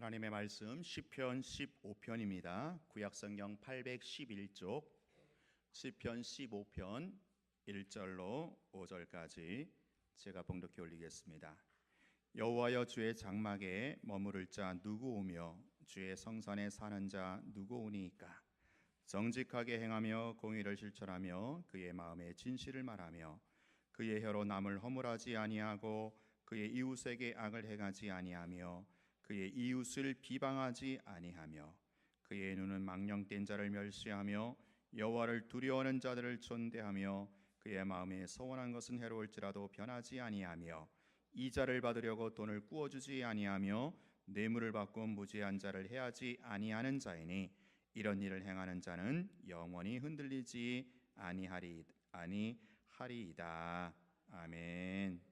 하나님의 말씀 시편 15편입니다. 구약성경 811쪽 시편 15편 1절로 5절까지 제가 봉독해 올리겠습니다. 여호와여, 주의 장막에 머무를 자 누구오며 주의 성산에 사는 자 누구오니이까? 정직하게 행하며 공의를 실천하며 그의 마음에 진실을 말하며 그의 혀로 남을 허물하지 아니하고 그의 이웃에게 악을 행하지 아니하며 그의 이웃을 비방하지 아니하며 그의 눈은 망령된 자를 멸시하며 여호와를 두려워하는 자들을 존대하며 그의 마음에 서원한 것은 해로울지라도 변하지 아니하며 이자를 받으려고 돈을 꾸어주지 아니하며 뇌물을 받고 무죄한 자를 해하지 아니하는 자이니 이런 일을 행하는 자는 영원히 흔들리지 아니하리이다. 아멘.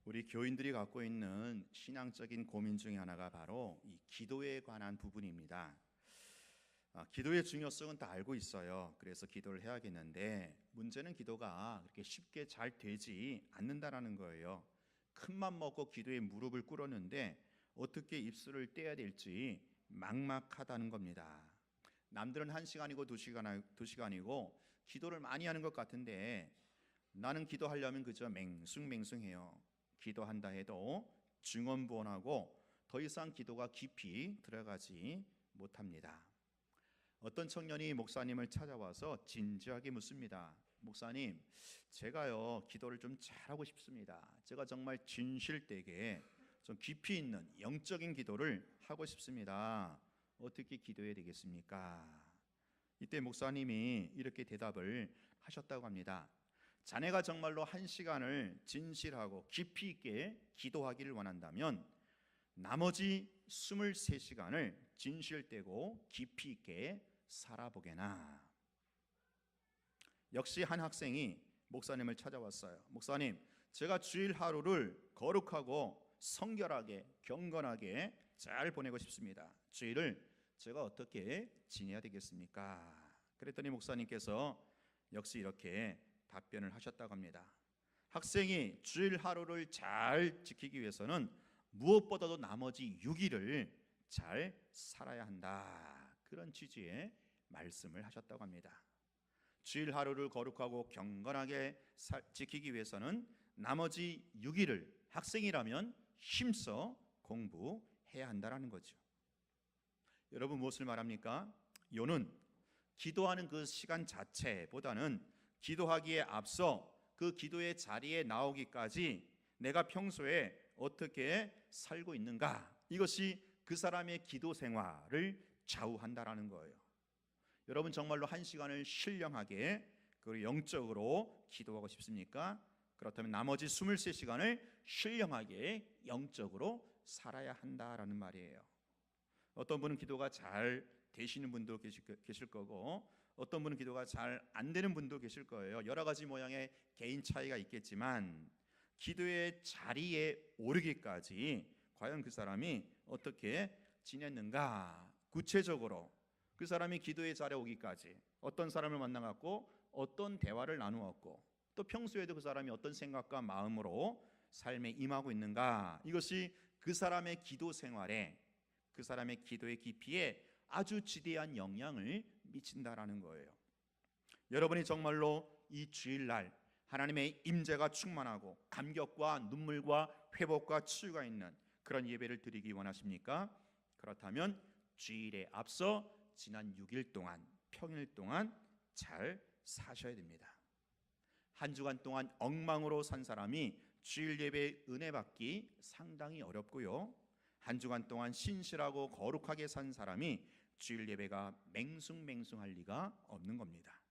우리 교인들이 갖고 있는 신앙적인 고민 중에 하나가 바로 이 기도에 관한 부분입니다. 기도의 중요성은 다 알고 있어요. 그래서 기도를 해야겠는데 문제는 기도가 그렇게 쉽게 잘 되지 않는다라는 거예요. 큰맘 먹고 기도에 무릎을 꿇었는데 어떻게 입술을 떼야 될지 막막하다는 겁니다. 남들은 1시간이고 2시간이고 기도를 많이 하는 것 같은데 나는 기도하려면 그저 맹숭맹숭해요. 기도한다 해도 중언부언하고 더 이상 기도가 깊이 들어가지 못합니다. 어떤 청년이 목사님을 찾아와서 진지하게 묻습니다. 목사님, 제가요 기도를 좀 잘하고 싶습니다. 제가 정말 진실되게 좀 깊이 있는 영적인 기도를 하고 싶습니다. 어떻게 기도해야 되겠습니까? 이때 목사님이 이렇게 대답을 하셨다고 합니다. 자네가 정말로 1시간을 진실하고 깊이 있게 기도하기를 원한다면 나머지 23시간을 진실되고 깊이 있게 살아보게나. 역시 한 학생이 목사님을 찾아왔어요. 목사님, 제가 주일 하루를 거룩하고 성결하게 경건하게 잘 보내고 싶습니다. 주일을 제가 어떻게 지내야 되겠습니까? 그랬더니 목사님께서 역시 이렇게 답변을 하셨다고 합니다. 학생이 주일 하루를 잘 지키기 위해서는 무엇보다도 나머지 6일을 잘 살아야 한다. 그런 취지의 말씀을 하셨다고 합니다. 주일 하루를 거룩하고 경건하게 지키기 위해서는 나머지 6일을 학생이라면 힘써 공부해야 한다는 거죠. 여러분, 무엇을 말합니까? 요는 기도하는 그 시간 자체보다는 기도하기에 앞서 그 기도의 자리에 나오기까지 내가 평소에 어떻게 살고 있는가, 이것이 그 사람의 기도 생활을 좌우한다라는 거예요. 여러분, 정말로 1시간을 신령하게 그리고 영적으로 기도하고 싶습니까? 그렇다면 나머지 23시간을 신령하게 영적으로 살아야 한다라는 말이에요. 어떤 분은 기도가 잘 되시는 분도 계실 거고 어떤 분은 기도가 잘 안 되는 분도 계실 거예요. 여러 가지 모양의 개인 차이가 있겠지만 기도의 자리에 오르기까지 과연 그 사람이 어떻게 지냈는가, 구체적으로 그 사람이 기도의 자리에 오기까지 어떤 사람을 만나갖고 어떤 대화를 나누었고 또 평소에도 그 사람이 어떤 생각과 마음으로 삶에 임하고 있는가, 이것이 그 사람의 기도 생활에, 그 사람의 기도의 깊이에 아주 지대한 영향을 미친다라는 거예요. 여러분이 정말로 이 주일날 하나님의 임재가 충만하고 감격과 눈물과 회복과 치유가 있는 그런 예배를 드리기 원하십니까? 그렇다면 주일에 앞서 지난 6일 동안, 평일 동안 잘 사셔야 됩니다. 한 주간 동안 엉망으로 산 사람이 주일 예배에 은혜 받기 상당히 어렵고요, 한 주간 동안 신실하고 거룩하게 산 사람이 주일 예배가 맹숭맹숭할 리가 없는 겁니다.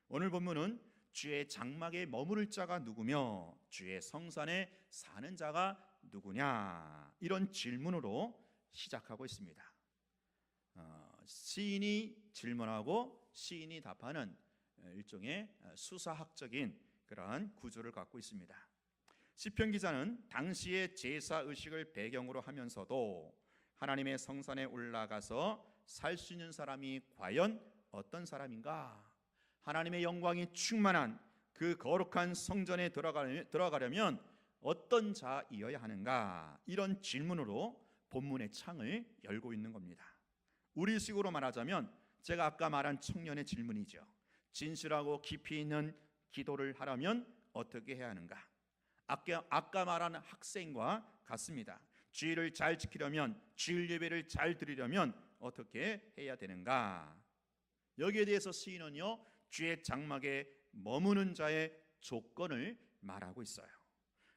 오늘 본문은 주의 장막에 머무를 자가 누구며 주의 성산에 사는 자가 누구냐, 이런 질문으로 시작하고 있습니다. 시인이 질문하고 시인이 답하는 일종의 수사학적인 그러한 구조를 갖고 있습니다. 시편 기자는 당시의 제사 의식을 배경으로 하면서도 하나님의 성산에 올라가서 살 수 있는 사람이 과연 어떤 사람인가, 하나님의 영광이 충만한 그 거룩한 성전에 들어가려면 어떤 자이어야 하는가? 이런 질문으로 본문의 창을 열고 있는 겁니다. 우리식으로 말하자면 제가 아까 말한 청년의 질문이죠. 진실하고 깊이 있는 기도를 하려면 어떻게 해야 하는가? 아까 말한 학생과 같습니다. 주일을 잘 지키려면, 주일 예배를 잘 드리려면 어떻게 해야 되는가? 여기에 대해서 시인은요, 주의 장막에 머무는 자의 조건을 말하고 있어요.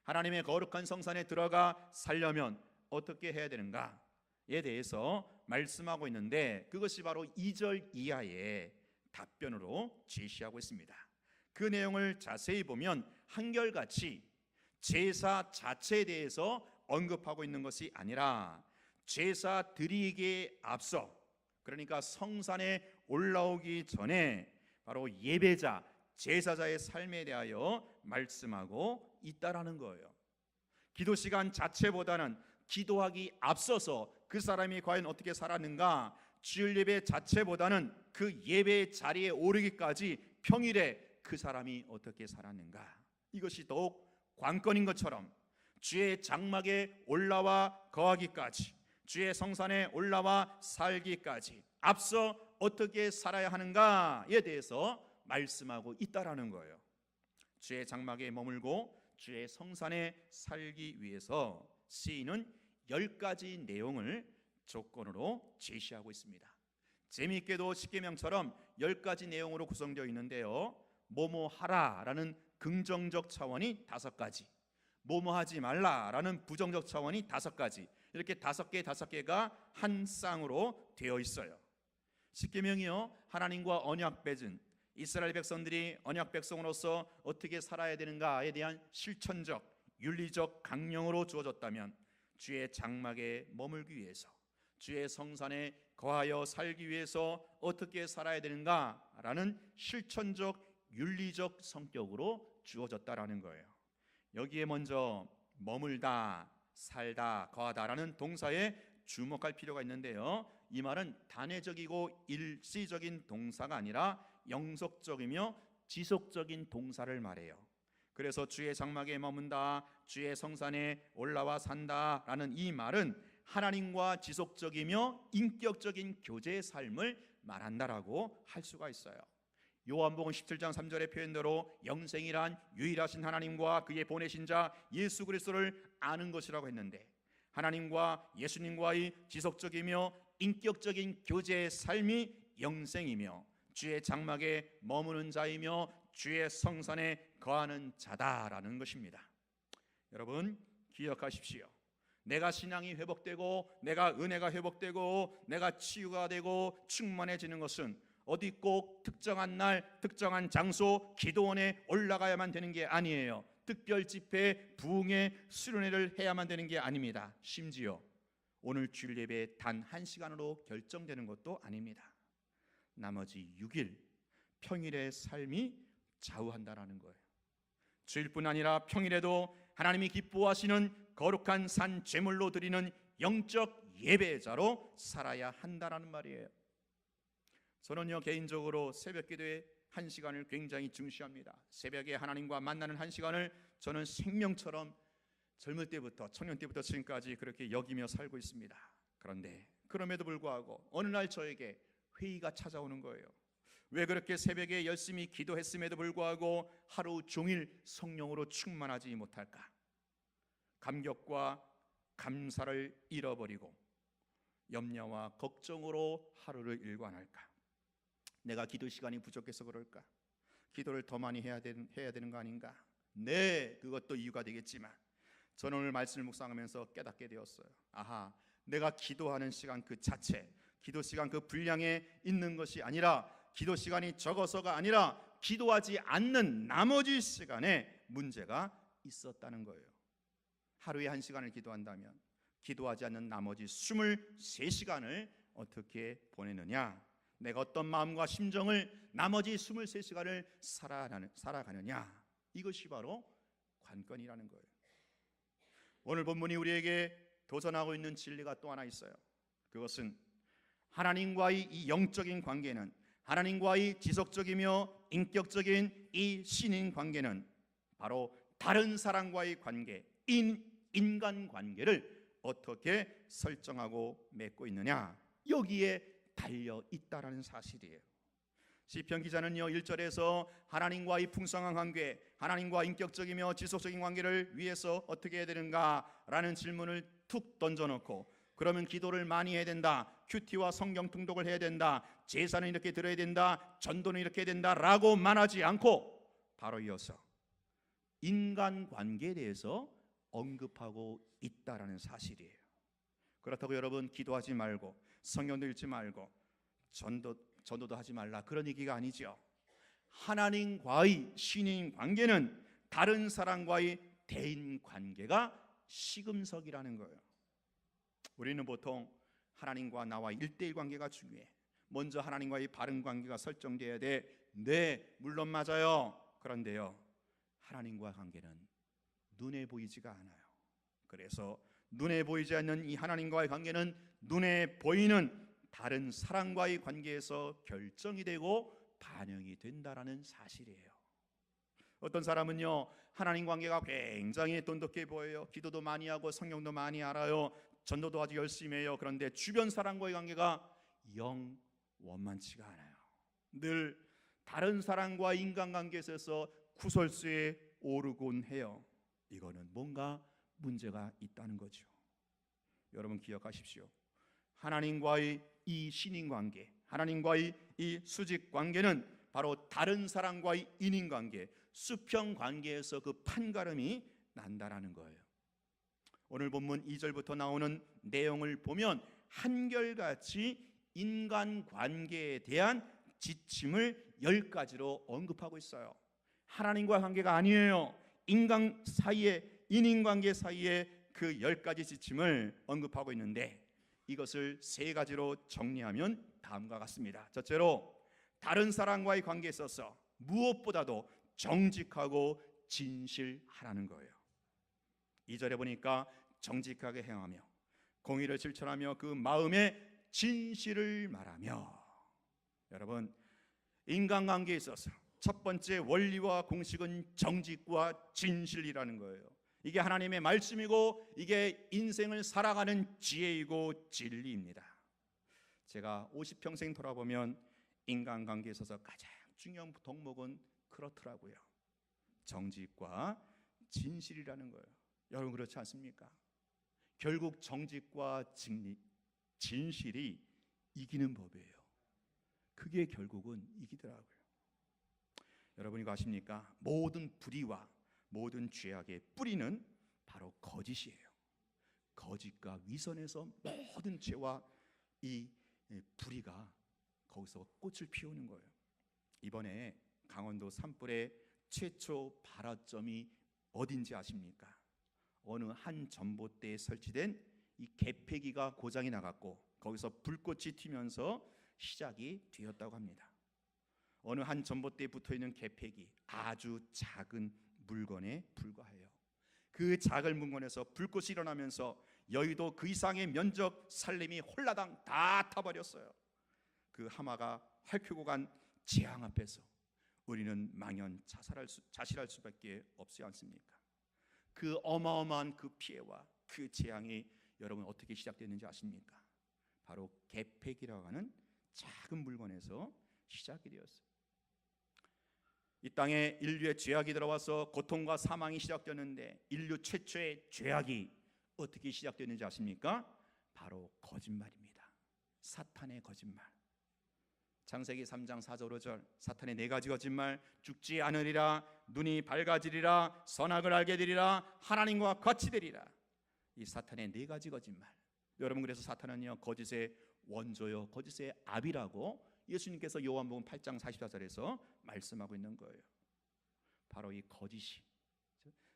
하나님의 거룩한 성산에 들어가 살려면 어떻게 해야 되는가에 대해서 말씀하고 있는데, 그것이 바로 2절 이하의 답변으로 제시하고 있습니다. 그 내용을 자세히 보면 한결같이 제사 자체에 대해서 언급하고 있는 것이 아니라 제사 드리기에 앞서, 그러니까 성산에 올라오기 전에 바로 예배자, 제사자의 삶에 대하여 말씀하고 있다라는 거예요. 기도 시간 자체보다는 기도하기 앞서서 그 사람이 과연 어떻게 살았는가, 주일 예배 자체보다는 그 예배 자리에 오르기까지 평일에 그 사람이 어떻게 살았는가, 이것이 더욱 관건인 것처럼 주의 장막에 올라와 거하기까지, 주의 성산에 올라와 살기까지 앞서 어떻게 살아야 하는가에 대해서 말씀하고 있다라는 거예요. 주의 장막에 머물고 주의 성산에 살기 위해서 시인은 10가지 내용을 조건으로 제시하고 있습니다. 재미있게도 십계명처럼 10가지 내용으로 구성되어 있는데요, 뭐뭐하라라는 긍정적 차원이 5가지, 뭐뭐하지 말라라는 부정적 차원이 5가지, 이렇게 5개가 한 쌍으로 되어 있어요. 십계명이요, 하나님과 언약 맺은 이스라엘 백성들이 언약 백성으로서 어떻게 살아야 되는가에 대한 실천적, 윤리적 강령으로 주어졌다면, 주의 장막에 머물기 위해서, 주의 성산에 거하여 살기 위해서 어떻게 살아야 되는가라는 실천적, 윤리적 성격으로 주어졌다라는 거예요. 여기에 먼저 머물다, 살다, 거하다라는 동사에 주목할 필요가 있는데요, 이 말은 단회적이고 일시적인 동사가 아니라 영속적이며 지속적인 동사를 말해요. 그래서 주의 장막에 머문다, 주의 성산에 올라와 산다라는 이 말은 하나님과 지속적이며 인격적인 교제의 삶을 말한다라고 할 수가 있어요. 요한복음 17장 3절의 표현대로 영생이란 유일하신 하나님과 그의 보내신 자 예수 그리스도를 아는 것이라고 했는데, 하나님과 예수님과의 지속적이며 인격적인 교제의 삶이 영생이며 주의 장막에 머무는 자이며 주의 성산에 거하는 자다라는 것입니다. 여러분 기억하십시오. 내가 신앙이 회복되고 내가 은혜가 회복되고 내가 치유가 되고 충만해지는 것은 어디 꼭 특정한 날 특정한 장소 기도원에 올라가야만 되는 게 아니에요. 특별 집회, 부흥회, 수련회를 해야만 되는 게 아닙니다. 심지어 오늘 주일 예배 단 1시간으로 결정되는 것도 아닙니다. 나머지 6일 평일의 삶이 좌우한다라는 거예요. 주일뿐 아니라 평일에도 하나님이 기뻐하시는 거룩한 산 제물로 드리는 영적 예배자로 살아야 한다라는 말이에요. 저는요 개인적으로 새벽 기도의 1시간을 굉장히 중시합니다. 새벽에 하나님과 만나는 1시간을 저는 생명처럼 젊을 때부터 청년 때부터 지금까지 그렇게 여기며 살고 있습니다. 그런데 그럼에도 불구하고 어느 날 저에게 회의가 찾아오는 거예요. 왜 그렇게 새벽에 열심히 기도했음에도 불구하고 하루 종일 성령으로 충만하지 못할까? 감격과 감사를 잃어버리고 염려와 걱정으로 하루를 일관할까? 내가 기도 시간이 부족해서 그럴까? 기도를 더 많이 해야 되는 거 아닌가? 네, 그것도 이유가 되겠지만 저는 오늘 말씀을 묵상하면서 깨닫게 되었어요. 아하, 내가 기도하는 시간 그 자체, 기도 시간 그 분량에 있는 것이 아니라, 기도 시간이 적어서가 아니라 기도하지 않는 나머지 시간에 문제가 있었다는 거예요. 하루에 1시간을 기도한다면 기도하지 않는 나머지 23시간을 어떻게 보내느냐, 내가 어떤 마음과 심정을 나머지 23시간을 살아가느냐, 이것이 바로 관건이라는 거예요. 오늘 본문이 우리에게 도전하고 있는 진리가 또 하나 있어요. 그것은 하나님과의 이 영적인 관계는, 하나님과의 지속적이며 인격적인 이 신인 관계는 바로 다른 사람과의 관계, 인간관계를 어떻게 설정하고 맺고 있느냐, 여기에 달려 있다라는 사실이에요. 시편 기자는요 1절에서 하나님과의 풍성한 관계, 하나님과 인격적이며 지속적인 관계를 위해서 어떻게 해야 되는가라는 질문을 툭 던져놓고, 그러면 기도를 많이 해야 된다, 큐티와 성경 통독을 해야 된다, 제사는 이렇게 드려야 된다, 전도는 이렇게 해야 된다라고 말하지 않고 바로 이어서 인간관계에 대해서 언급하고 있다라는 사실이에요. 그렇다고 여러분 기도하지 말고 성경도 읽지 말고 전도도 하지 말라, 그런 얘기가 아니죠. 하나님과의 신인 관계는 다른 사람과의 대인 관계가 시금석이라는 거예요. 우리는 보통 하나님과 나와 1대1 관계가 중요해. 먼저 하나님과의 바른 관계가 설정돼야 돼. 네, 물론 맞아요. 그런데요, 하나님과 관계는 눈에 보이지가 않아요. 그래서 눈에 보이지 않는 이 하나님과의 관계는 눈에 보이는 다른 사람과의 관계에서 결정이 되고 반영이 된다라는 사실이에요. 어떤 사람은요 하나님 관계가 굉장히 돈독해 보여요. 기도도 많이 하고 성경도 많이 알아요. 전도도 아주 열심히 해요. 그런데 주변 사람과의 관계가 영 원만치가 않아요. 늘 다른 사람과 인간관계에 있어서 구설수에 오르곤 해요. 이거는 뭔가 문제가 있다는 거죠. 여러분 기억하십시오. 하나님과의 이 신인관계, 하나님과의 이 수직관계는 바로 다른 사람과의 인인관계, 수평관계에서 그 판가름이 난다라는 거예요. 오늘 본문 2절부터 나오는 내용을 보면 한결같이 인간관계에 대한 지침을 10가지로 언급하고 있어요. 하나님과 관계가 아니에요. 인간 사이에, 인인관계 사이에 그 10가지 지침을 언급하고 있는데, 이것을 3가지로 정리하면 다음과 같습니다. 첫째로, 다른 사람과의 관계에 있어서 무엇보다도 정직하고 진실하라는 거예요. 2절에 보니까 정직하게 행하며 공의를 실천하며 그 마음의 진실을 말하며. 여러분, 인간관계에 있어서 첫 번째 원리와 공식은 정직과 진실이라는 거예요. 이게 하나님의 말씀이고 이게 인생을 살아가는 지혜이고 진리입니다. 제가 50평생 돌아보면 인간관계에 있어서 가장 중요한 덕목은 그렇더라고요. 정직과 진실이라는 거예요. 여러분 그렇지 않습니까? 결국 정직과 진실이 이기는 법이에요. 그게 결국은 이기더라고요. 여러분 이거 아십니까? 모든 불의와 모든 죄악의 뿌리는 바로 거짓이에요. 거짓과 위선에서 모든 죄와 이 불의가 거기서 꽃을 피우는 거예요. 이번에 강원도 산불의 최초 발화점이 어딘지 아십니까? 어느 한 전봇대에 설치된 이 개폐기가 고장이 나갔고 거기서 불꽃이 튀면서 시작이 되었다고 합니다. 어느 한 전봇대에 붙어있는 개폐기, 아주 작은 물건에 불과해요. 그 작은 물건에서 불꽃이 일어나면서 여의도 그 이상의 면적 산림이 홀라당 다 타버렸어요. 그 하마가 핥히고 간 재앙 앞에서 우리는 망연 자실할 수밖에 없지 않습니까? 그 어마어마한 그 피해와 그 재앙이 여러분 어떻게 시작됐는지 아십니까? 바로 개폐기라고 하는 작은 물건에서 시작이 되었어요. 이 땅에 인류의 죄악이 들어와서 고통과 사망이 시작되었는데 인류 최초의 죄악이 어떻게 시작되는지 아십니까? 바로 거짓말입니다. 사탄의 거짓말. 창세기 3장 4절 5절 사탄의 4가지 거짓말, 죽지 않으리라, 눈이 밝아지리라, 선악을 알게 되리라, 하나님과 같이 되리라. 이 사탄의 4가지 거짓말. 여러분 그래서 사탄은요 거짓의 원조요 거짓의 압이라고 예수님께서 요한복음 8장 44절에서 말씀하고 있는 거예요. 바로 이 거짓이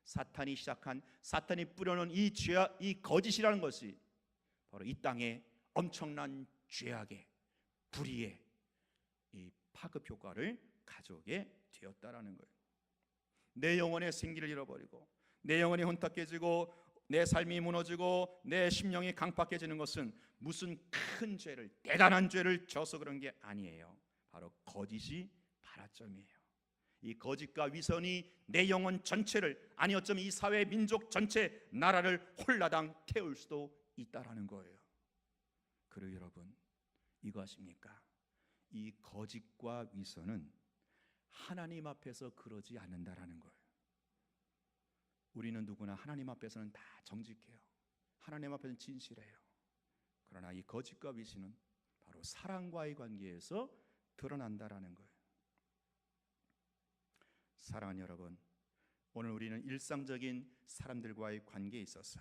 사탄이 시작한, 사탄이 뿌려놓은 이 죄악, 이 거짓이라는 것이 바로 이 땅에 엄청난 죄악의 불의의 이 파급 효과를 가져오게 되었다라는 거예요. 내 영혼의 생기를 잃어버리고 내 영혼이 혼탁해지고 내 삶이 무너지고 내 심령이 강팍해지는 것은 무슨 큰 죄를, 대단한 죄를 져서 그런 게 아니에요. 바로 거짓이 발화점이에요. 이 거짓과 위선이 내 영혼 전체를, 아니 어쩌면 이 사회 민족 전체 나라를 홀라당 태울 수도 있다라는 거예요. 그리고 여러분, 이거 아십니까? 이 거짓과 위선은 하나님 앞에서 그러지 않는다라는 거예요. 우리는 누구나 하나님 앞에서는 다 정직해요. 하나님 앞에서는 진실해요. 그러나 이 거짓과 위선은 바로 사랑과의 관계에서 드러난다라는 거예요. 사랑하는 여러분, 오늘 우리는 일상적인 사람들과의 관계에 있어서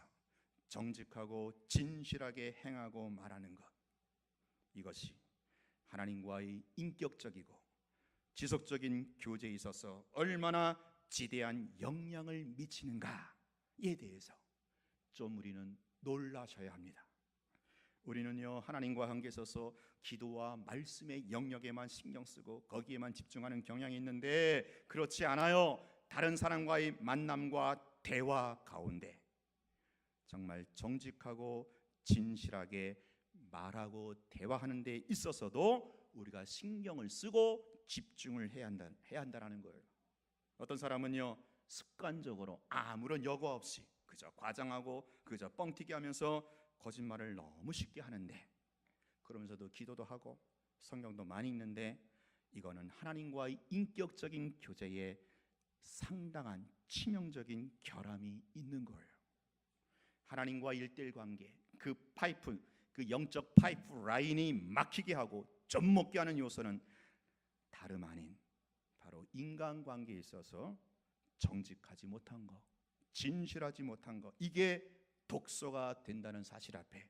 정직하고 진실하게 행하고 말하는 것, 이것이 하나님과의 인격적이고 지속적인 교제에 있어서 얼마나 지대한 영향을 미치는가에 대해서 좀 우리는 놀라셔야 합니다. 우리는요, 하나님과 관계에 있어서 기도와 말씀의 영역에만 신경 쓰고 거기에만 집중하는 경향이 있는데, 그렇지 않아요. 다른 사람과의 만남과 대화 가운데 정말 정직하고 진실하게 말하고 대화하는 데 있어서도 우리가 신경을 쓰고 집중을 해야 한다라는 거예요. 어떤 사람은요, 습관적으로 아무런 여과 없이 그저 과장하고 그저 뻥튀기 하면서 거짓말을 너무 쉽게 하는데, 그러면서도 기도도 하고 성경도 많이 읽는데, 이거는 하나님과의 인격적인 교제에 상당한 치명적인 결함이 있는 거예요. 하나님과 일대일 관계, 그 파이프, 그 영적 파이프 라인이 막히게 하고 좀 먹게 하는 요소는 다름 아닌 바로 인간관계에 있어서 정직하지 못한 것, 진실하지 못한 것, 이게 독소가 된다는 사실 앞에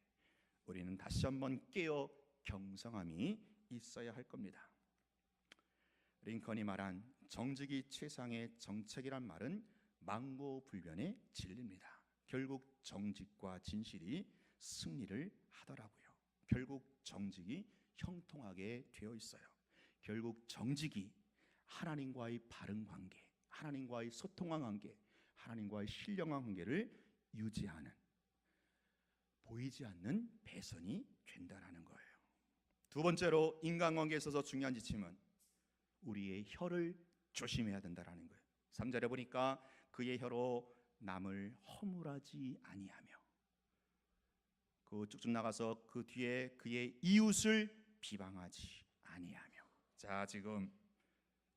우리는 다시 한번 깨어 경성함이 있어야 할 겁니다. 링컨이 말한 정직이 최상의 정책이란 말은 망고불변의 진리입니다. 결국 정직과 진실이 승리를 하더라고요. 결국 정직이 형통하게 되어 있어요. 결국 정직이 하나님과의 바른 관계, 하나님과의 소통한 관계, 하나님과의 신령한 관계를 유지하는, 보이지 않는 배선이 된다는 거예요. 두 번째로 인간관계에 있어서 중요한 지침은 우리의 혀를 조심해야 된다는 거예요. 3절에 보니까 그의 혀로 남을 허물하지 아니하며, 그 쭉쭉 나가서 그 뒤에 그의 이웃을 비방하지 아니하며. 자, 지금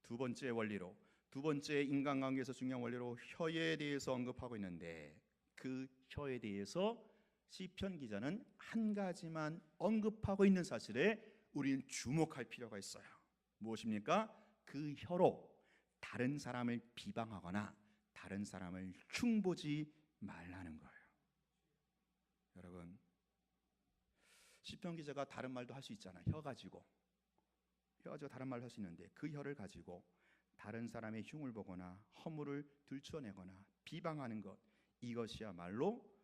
두 번째 원리로, 두 번째 인간관계에서 중요한 원리로 혀에 대해서 언급하고 있는데, 그 혀에 대해서 시편 기자는 한 가지만 언급하고 있는 사실에 우리는 주목할 필요가 있어요. 무엇입니까? 그 혀로 다른 사람을 비방하거나 다른 사람을 흉보지 말라는 거예요. 여러분, 시편 기자가 다른 말도 할 수 있잖아요. 혀 가지고 다른 말을 할 수 있는데, 그 혀를 가지고 다른 사람의 흉을 보거나 허물을 들춰내거나 비방하는 것, 이것이야말로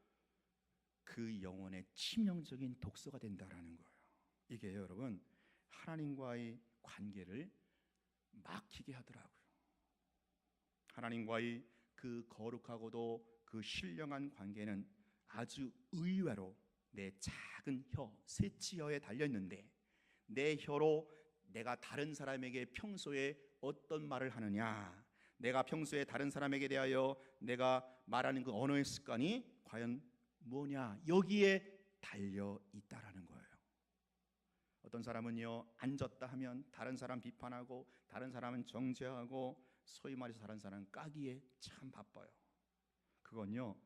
그 영혼의 치명적인 독소가 된다라는 거예요. 이게 여러분, 하나님과의 관계를 막히게 하더라고요. 하나님과의 그 거룩하고도 그 신령한 관계는 아주 의외로 내 작은 혀, 새치혀에 달려있는데, 내 혀로 내가 다른 사람에게 평소에 어떤 말을 하느냐, 내가 평소에 다른 사람에게 대하여 내가 말하는 그 언어의 습관이 과연 뭐냐, 여기에 달려 있다라는 거예요. 어떤 사람은요, 앉았다 하면 다른 사람 비판하고 다른 사람은 정죄하고, 소위 말해서 다른 사람 까기에 참 바빠요. 그건요,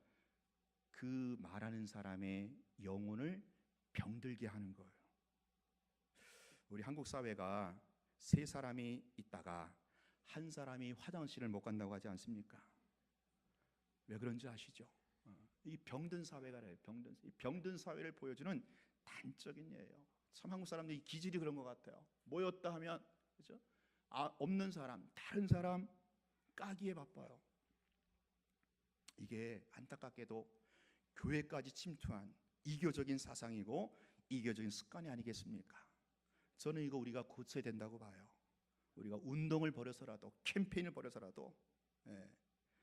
그 말하는 사람의 영혼을 병들게 하는 거예요. 우리 한국 사회가 세 사람이 있다가 한 사람이 화장실을 못 간다고 하지 않습니까? 왜 그런지 아시죠? 이 병든 사회가 래요. 병든 사회를 보여주는 단적인 예예요. 참 한국 사람들이 기질이 그런 것 같아요. 모였다 하면, 그렇죠? 없는 사람, 다른 사람 까기에 바빠요. 이게 안타깝게도 교회까지 침투한 이교적인 사상이고 이교적인 습관이 아니겠습니까? 저는 이거 우리가 고쳐야 된다고 봐요. 우리가 운동을 벌여서라도, 캠페인을 벌여서라도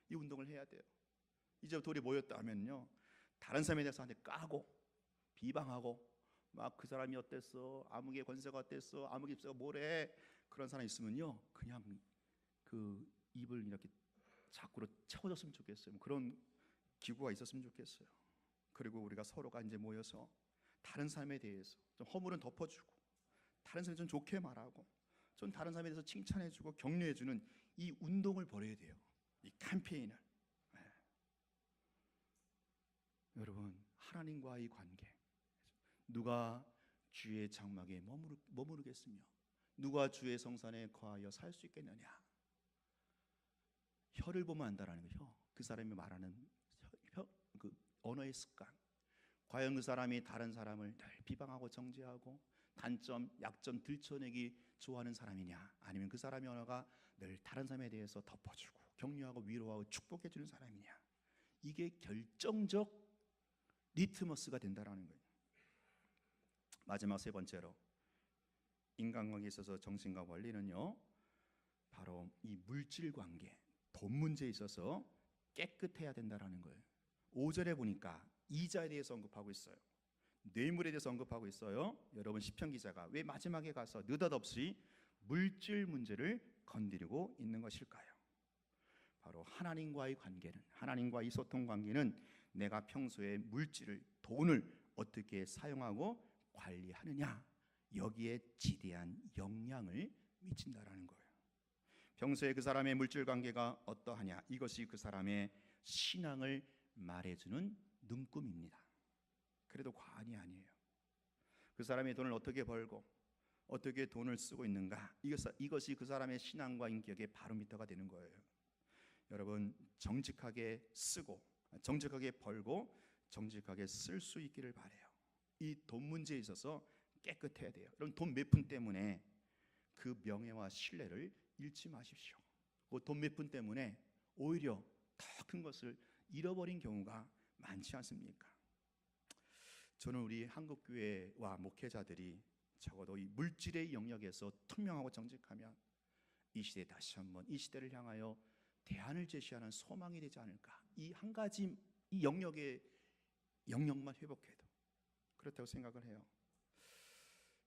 이 운동을 해야 돼요. 이제부터 우리 모였다 하면요, 다른 사람에 대해서 한테 까고 비방하고 막 그 사람이 어땠어, 아무개 권세가 어땠어, 아무개 입사가 뭐래, 그런 사람 있으면요, 그냥 그 그 입을 이렇게 자꾸로 채워줬으면 좋겠어요. 그런 기구가 있었으면 좋겠어요. 그리고 우리가 서로가 이제 모여서 다른 사람에 대해서 좀 허물은 덮어주고, 다른 사람 좀 좋게 말하고, 좀 다른 사람에 대해서 칭찬해주고 격려해주는 이 운동을 벌여야 돼요. 이 캠페인을. 네. 여러분, 하나님과의 관계, 누가 주의 장막에 머무르겠으며 누가 주의 성산에 거하여 살 수 있겠느냐. 혀를 보면 안다라는 거죠. 그 사람이 말하는 그 언어의 습관. 과연 그 사람이 다른 사람을 늘 비방하고 정죄하고 단점, 약점 들춰내기 좋아하는 사람이냐, 아니면 그 사람의 언어가 늘 다른 사람에 대해서 덮어주고 격려하고 위로하고 축복해주는 사람이냐. 이게 결정적 리트머스가 된다라는 거예요. 마지막 세 번째로, 인간관계에 있어서 정신과 원리는요, 바로 이 물질 관계, 돈 문제에 있어서 깨끗해야 된다라는 거예요. 5절에 보니까 이자에 대해서 언급하고 있어요. 뇌물에 대해서 언급하고 있어요. 여러분, 시편 기자가 왜 마지막에 가서 느닷없이 물질 문제를 건드리고 있는 것일까요? 바로 하나님과의 관계는, 하나님과의 소통 관계는 내가 평소에 물질을, 돈을 어떻게 사용하고 관리하느냐, 여기에 지대한 영향을 미친다라는 거예요. 평소에 그 사람의 물질 관계가 어떠하냐, 이것이 그 사람의 신앙을 말해주는 눈금입니다. 그래도 과언이 아니에요. 그 사람의 돈을 어떻게 벌고 어떻게 돈을 쓰고 있는가, 이것이 그 사람의 신앙과 인격의 바로미터가 되는 거예요. 여러분, 정직하게 쓰고 정직하게 벌고 정직하게 쓸 수 있기를 바라요. 이 돈 문제에 있어서 깨끗해야 돼요. 여러분, 돈 몇 푼 때문에 그 명예와 신뢰를 잃지 마십시오. 그 돈 몇 푼 때문에 오히려 더 큰 것을 잃어버린 경우가 많지 않습니까? 저는 우리 한국교회와 목회자들이 적어도 이 물질의 영역에서 투명하고 정직하면 이 시대에 다시 한번 이 시대를 향하여 대안을 제시하는 소망이 되지 않을까. 이 한 가지 이 영역의 영역만 회복해도 그렇다고 생각을 해요.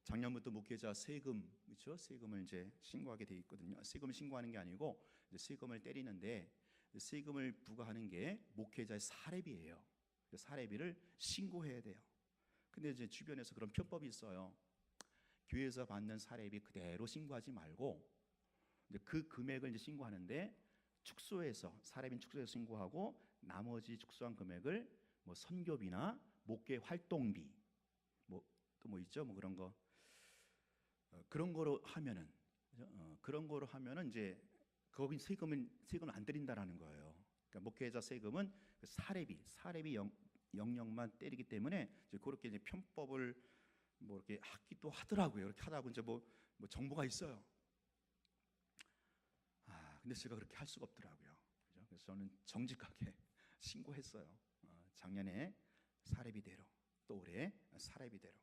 작년부터 목회자 세금, 그렇죠? 세금을 이제 신고하게 돼 있거든요. 세금을 신고하는 게 아니고 이제 세금을 때리는데, 세금을 부과하는 게 목회자의 사례비예요. 사례비를 신고해야 돼요. 근데 이제 주변에서 그런 편법이 있어요. 교회에서 받는 사례비 그대로 신고하지 말고 이제 그 금액을 이제 신고하는데, 축소해서, 사례비 축소해서 신고하고 나머지 축소한 금액을 뭐 선교비나 목회 활동비, 뭐 또 뭐 있죠, 뭐 그런 거, 그런 거로 하면은, 그런 거로 하면은 이제 거기 세금을 안 때린다라는 거예요. 그러니까 목회자 세금은 그 사례비 영역만 때리기 때문에 이제 그렇게 이제 편법을 뭐 이렇게 하기도 하더라고요. 이렇게 하다 보니 이제 뭐 정보가 있어요. 근데 제가 그렇게 할 수가 없더라고요. 그죠? 그래서 저는 정직하게 신고했어요. 작년에 사례비대로, 또 올해 사례비대로.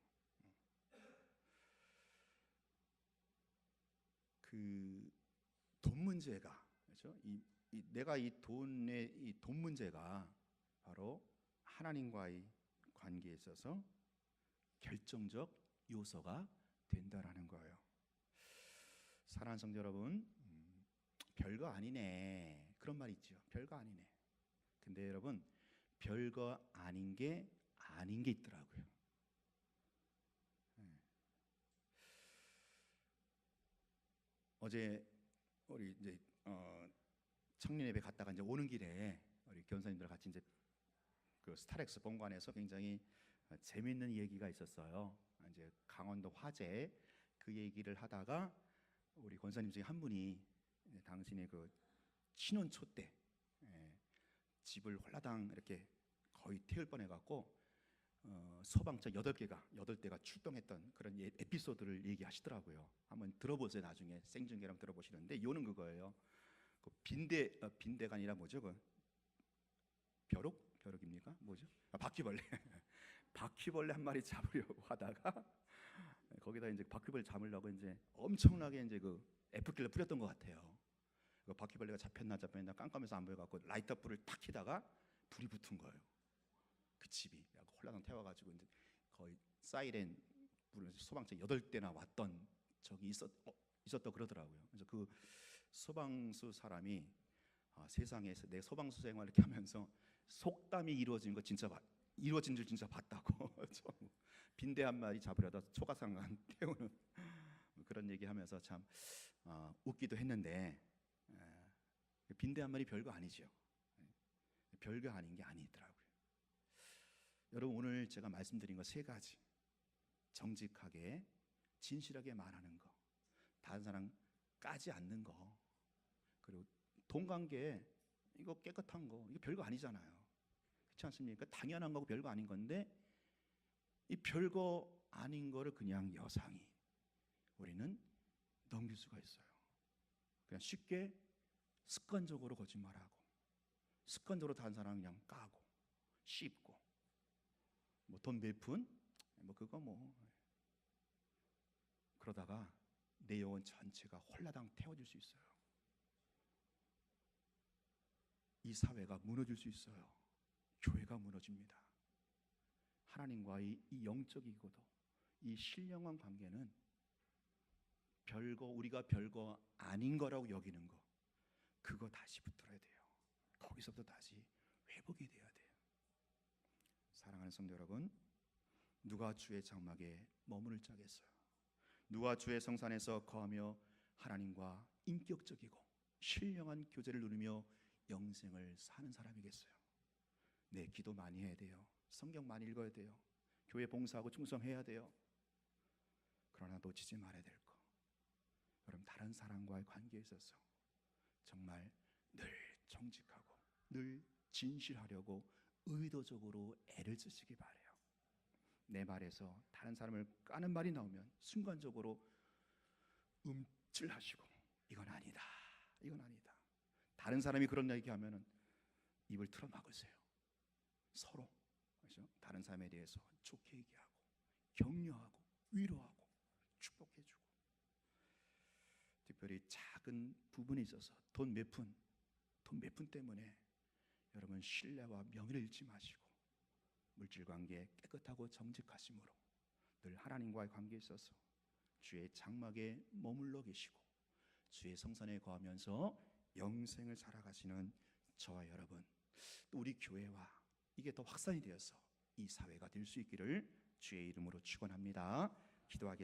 그 돈 문제가, 그렇죠? 내가 이 돈 문제가 바로 하나님과의 관계에 있어서 결정적 요소가 된다라는 거예요. 사랑하는 성도 여러분, 별거 아니네, 그런 말 있죠. 별거 아니네. 근데 여러분, 별거 아닌 게 있더라고요. 어제 우리 이제 청년 예배 갔다가 이제 오는 길에 우리 교사님들 같이 이제 그 스타렉스 본관에서 굉장히 재미있는 얘기가 있었어요. 이제 강원도 화재 그 얘기를 하다가 우리 권사님 중에 한 분이 당신의 그 신혼초 때 집을 홀라당 이렇게 거의 태울 뻔해갖고 소방차 8대가 출동했던 그런 에피소드를 얘기하시더라고요. 한번 들어보세요. 나중에 생중계랑 들어보시는데, 요는 그거예요. 그 빈대가 아니라 뭐죠? 그 벼룩입니까? 뭐죠? 바퀴벌레. 바퀴벌레 한 마리 잡으려고 하다가 거기다 이제 바퀴벌레 잡으려고 이제 엄청나게 이제 그 에프킬러 뿌렸던 것 같아요. 그 바퀴벌레가 잡혔나 깜깜해서 안 보여갖고 라이터 불을 탁 켜다가 불이 붙은 거예요. 그 집이 홀라당 태워가지고 이제 거의 사이렌 불을 소방차 8대나 왔던 적이 있었다 그러더라고요. 그래서 그 소방수 사람이 세상에서 내 소방수 생활 이렇게 하면서 속담이 이루어진 줄 진짜 봤다고. 빈대 한 마리 잡으려다 초가상간 태우는 그런 얘기하면서 참 웃기도 했는데, 빈대 한 마리 별거 아니죠. 별거 아닌 게 아니더라고요. 여러분, 오늘 제가 말씀드린 거 세 가지: 정직하게 진실하게 말하는 거, 다른 사람 까지 않는 거, 그리고 돈 관계 이거 깨끗한 거, 이거 별거 아니잖아요. 그렇지 않습니까? 당연한 거고 별거 아닌 건데, 이 별거 아닌 거를 그냥 여상히 우리는 넘길 수가 있어요. 그냥 쉽게 습관적으로 거짓말하고, 습관적으로 다른 사람 그냥 까고 씹고, 뭐 돈 몇 푼, 뭐 그거 뭐, 그러다가 내 영혼 전체가 홀라당 태워질 수 있어요. 이 사회가 무너질 수 있어요. 교회가 무너집니다. 하나님과의 이 영적이고도 이 신령한 관계는 우리가 별거 아닌 거라고 여기는 거, 그거 다시 붙들어야 돼요. 거기서부터 다시 회복이 돼야 돼요. 사랑하는 성도 여러분, 누가 주의 장막에 머무를 자겠어요? 누가 주의 성산에서 거하며 하나님과 인격적이고 신령한 교제를 누리며 영생을 사는 사람이겠어요? 네, 기도 많이 해야 돼요. 성경 많이 읽어야 돼요. 교회 봉사하고 충성해야 돼요. 그러나 놓치지 말아야 될 거, 여러분, 다른 사람과의 관계에 있어서 정말 늘 정직하고 늘 진실하려고 의도적으로 애를 쓰시기 바래요. 내 말에서 다른 사람을 까는 말이 나오면 순간적으로 움찔하시고, 이건 아니다, 이건 아니다. 다른 사람이 그런 얘기하면은 입을 틀어 막으세요. 서로, 그렇죠? 다른 사람에 대해서 좋게 얘기하고 격려하고 위로하고 축복해주고, 특별히 작은 부분에 있어서 돈 몇 푼 때문에 여러분 신뢰와 명예를 잃지 마시고, 물질 관계 깨끗하고 정직하심으로 늘 하나님과의 관계에 있어서 주의 장막에 머물러 계시고 주의 성산에 거하면서 영생을 살아가시는 저와 여러분, 또 우리 교회와 이게 더 확산이 되어서 이 사회가 될 수 있기를 주의 이름으로 축원합니다. 기도하겠습니다.